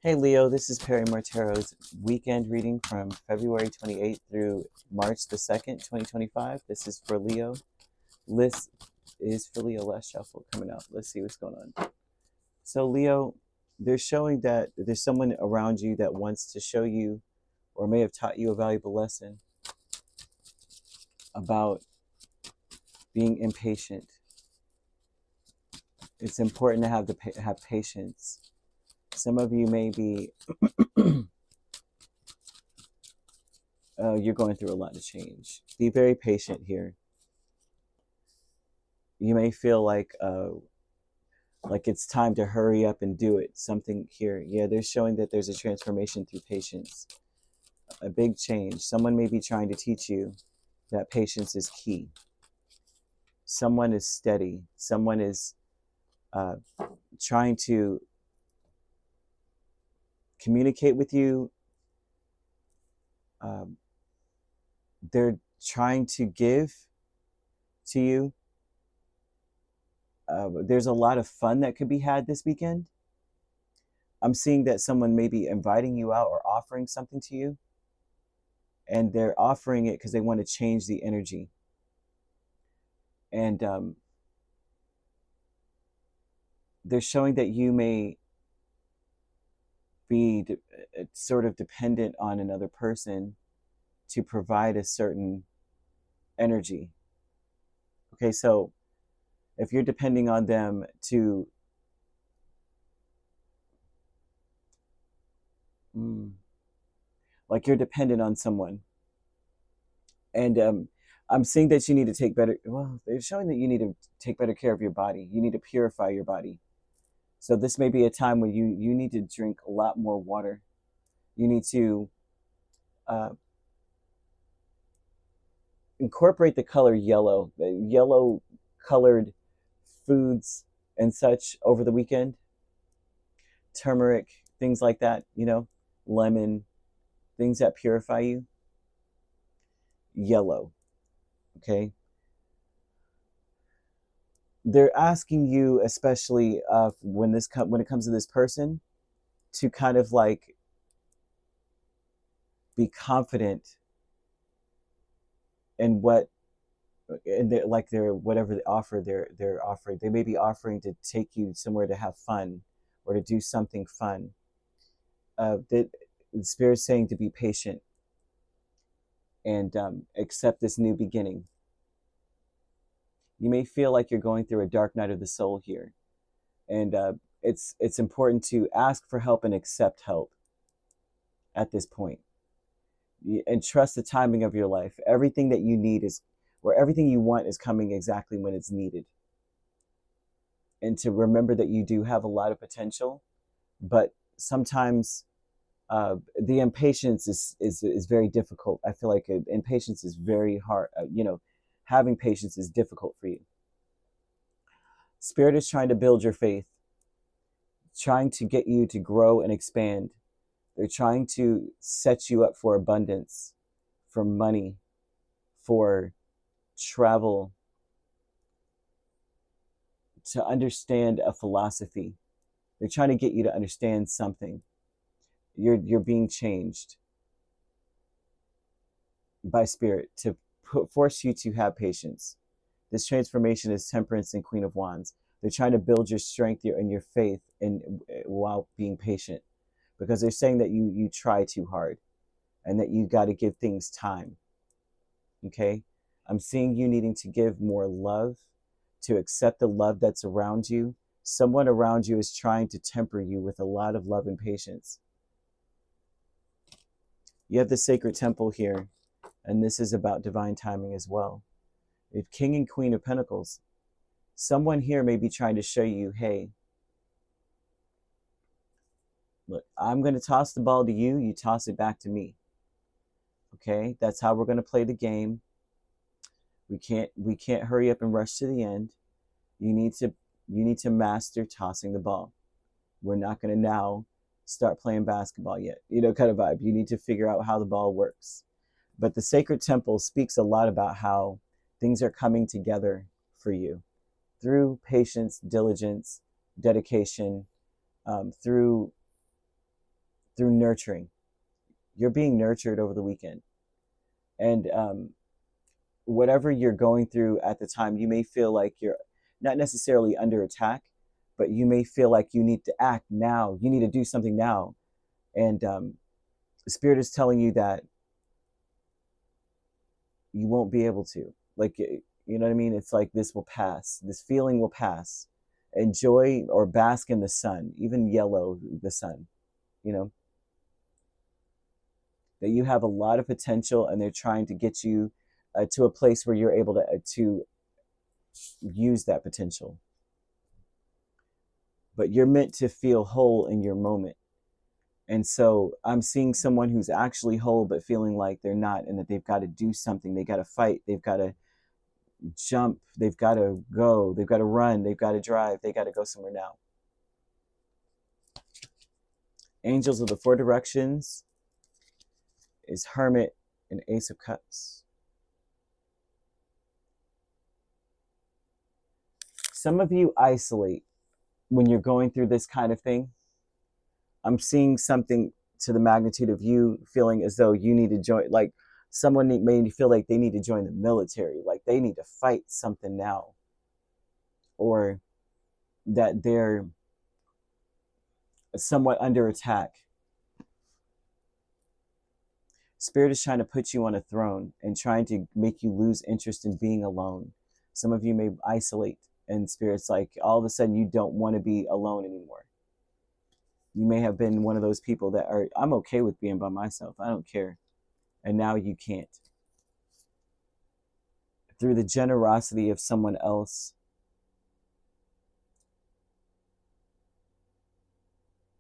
Hey Leo, this is Perrymore Tarot's weekend reading from February 28th through March the 2nd, 2025. This is for Leo. List is for Leo. Last shuffle coming up. Let's see what's going on. So Leo, they're showing that there's someone around you that wants to show you or may have taught you a valuable lesson about being impatient. It's important to have patience. Some of you may be you're going through a lot of change. Be very patient here. You may feel like it's time to hurry up and do it. Something here. Yeah, they're showing that there's a transformation through patience. A big change. Someone may be trying to teach you that patience is key. Someone is steady. Someone is trying to communicate with you. They're trying to give to you. There's a lot of fun that could be had this weekend. I'm seeing that someone may be inviting you out or offering something to you. And they're offering it because they want to change the energy. And they're showing that you may be sort of dependent on another person to provide a certain energy. Okay, so if you're depending on them to like you're dependent on someone, and I'm seeing that you need to take better, well, they're showing that you need to take better care of your body. You need to purify your body. So this may be a time where you need to drink a lot more water. You need to incorporate the color yellow, the yellow colored foods and such over the weekend. Turmeric, things like that, lemon, things that purify you. Yellow, okay? They're asking you, especially when it comes to this person, to kind of like be confident in what, and they're whatever they offer, they're offering. They may be offering to take you somewhere to have fun or to do something fun. The Spirit's saying to be patient and accept this new beginning. You may feel like you're going through a dark night of the soul here, and it's important to ask for help and accept help at this point, and trust the timing of your life. Everything that you need is, or everything you want is coming exactly when it's needed. And to remember that you do have a lot of potential, but sometimes the impatience is very difficult. I feel like impatience is very hard. Having patience is difficult for you. Spirit is trying to build your faith, trying to get you to grow and expand. They're trying to set you up for abundance, for money, for travel, to understand a philosophy. They're trying to get you to understand something. You're being changed by Spirit to force you to have patience. This transformation is Temperance and Queen of Wands. They're trying to build your strength and your faith while being patient, because they're saying that you try too hard and that you got to give things time. Okay? I'm seeing you needing to give more love, to accept the love that's around you. Someone around you is trying to temper you with a lot of love and patience. You have the sacred temple here, and this is about divine timing as well. If King and Queen of Pentacles, someone here may be trying to show you, hey, look, I'm going to toss the ball to you, you toss it back to me. Okay? That's how we're going to play the game. We can't hurry up and rush to the end. You need to master tossing the ball. We're not going to now start playing basketball yet. Kind of vibe. You need to figure out how the ball works. But the sacred temple speaks a lot about how things are coming together for you through patience, diligence, dedication, through through nurturing. You're being nurtured over the weekend. And whatever you're going through at the time, you may feel like you're not necessarily under attack, but you may feel like you need to act now. You need to do something now. And the Spirit is telling you that you won't be able to. Like, you know what I mean? It's like this will pass. This feeling will pass. Enjoy or bask in the sun, even yellow the sun, you know? That you have a lot of potential, and they're trying to get you to a place where you're able to use that potential. But you're meant to feel whole in your moment. And so I'm seeing someone who's actually whole, but feeling like they're not, and that they've got to do something. They got to fight. They've got to jump. They've got to go. They've got to run. They've got to drive. They got to go somewhere now. Angels of the Four Directions is Hermit and Ace of Cups. Some of you isolate when you're going through this kind of thing. I'm seeing something to the magnitude of you feeling as though you need to join, like someone made you feel like they need to join the military, like they need to fight something now, or that they're somewhat under attack. Spirit is trying to put you on a throne and trying to make you lose interest in being alone. Some of you may isolate, and Spirit's like all of a sudden you don't want to be alone anymore. You may have been one of those people that are, I'm okay with being by myself, I don't care. And now you can't. Through the generosity of someone else,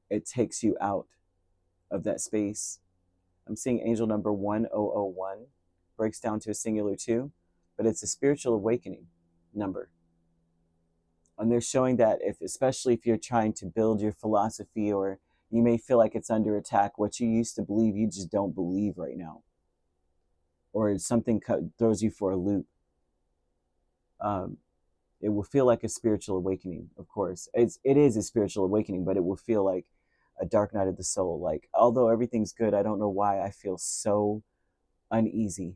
it takes you out of that space. I'm seeing angel number 1001, breaks down to a singular 2, but it's a spiritual awakening number. And they're showing that especially if you're trying to build your philosophy, or you may feel like it's under attack, what you used to believe, you just don't believe right now. Or something throws you for a loop. It will feel like a spiritual awakening, of course. It is a spiritual awakening, but it will feel like a dark night of the soul. Like, although everything's good, I don't know why I feel so uneasy.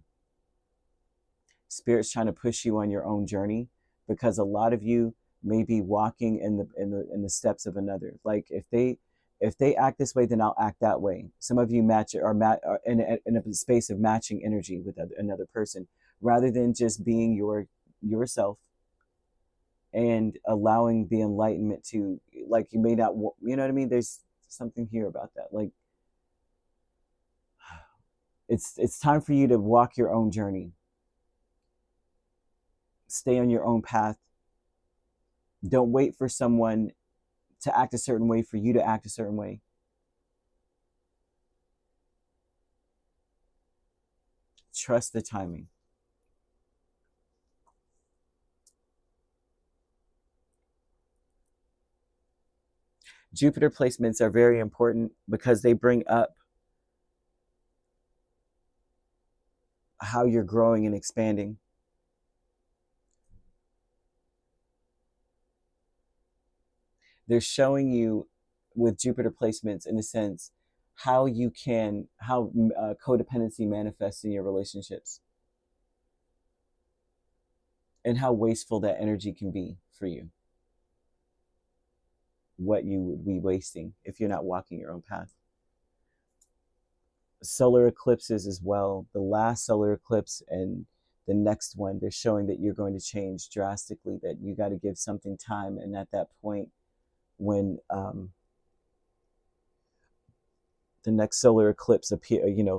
Spirit's trying to push you on your own journey, because a lot of you may be walking in the steps of another. Like if they act this way, then I'll act that way. Some of you are in a space of matching energy with another person, rather than just being yourself and allowing the enlightenment to, like, you may not, you know what I mean? There's something here about that. Like, it's time for you to walk your own journey. Stay on your own path. Don't wait for someone to act a certain way for you to act a certain way. Trust the timing. Jupiter placements are very important because they bring up how you're growing and expanding. They're showing you with Jupiter placements, in a sense, how codependency manifests in your relationships, and how wasteful that energy can be for you. What you would be wasting if you're not walking your own path. Solar eclipses as well. The last solar eclipse and the next one, they're showing that you're going to change drastically, that you got to give something time. And at that point, when the next solar eclipse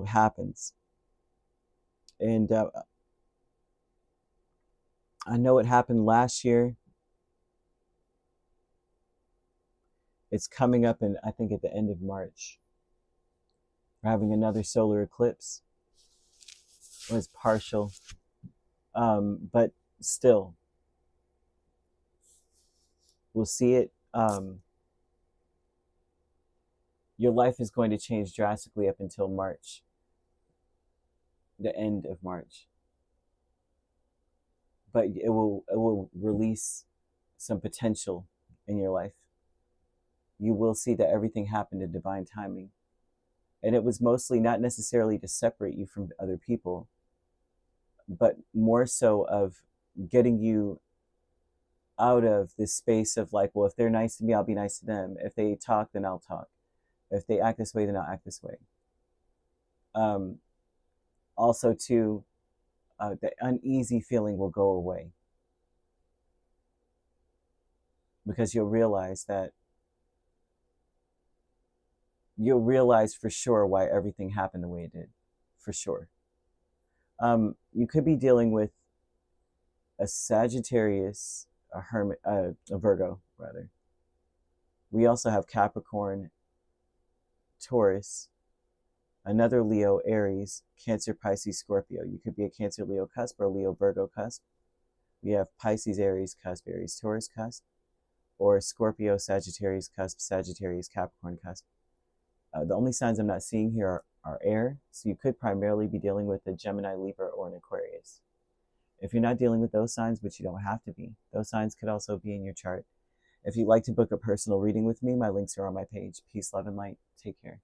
happens, and I know it happened last year. It's coming up, I think at the end of March. We're having another solar eclipse. It was partial, but still, we'll see it. Your life is going to change drastically up until March, the end of March. But it will release some potential in your life. You will see that everything happened in divine timing. And it was mostly not necessarily to separate you from other people, but more so of getting you out of this space of like, well, if they're nice to me, I'll be nice to them. If they talk, then I'll talk. If they act this way, then I'll act this way. Also, too, the uneasy feeling will go away, because you'll realize for sure why everything happened the way it did, for sure. You could be dealing with a Sagittarius, a Virgo, rather. We also have Capricorn, Taurus, another Leo, Aries, Cancer, Pisces, Scorpio. You could be a Cancer, Leo cusp or Leo, Virgo cusp. We have Pisces, Aries cusp, Aries, Taurus cusp, or Scorpio, Sagittarius cusp, Sagittarius, Capricorn cusp. The only signs I'm not seeing here are air, so you could primarily be dealing with a Gemini, Libra, or an Aquarius. If you're not dealing with those signs, which you don't have to be, those signs could also be in your chart. If you'd like to book a personal reading with me, my links are on my page. Peace, love, and light. Take care.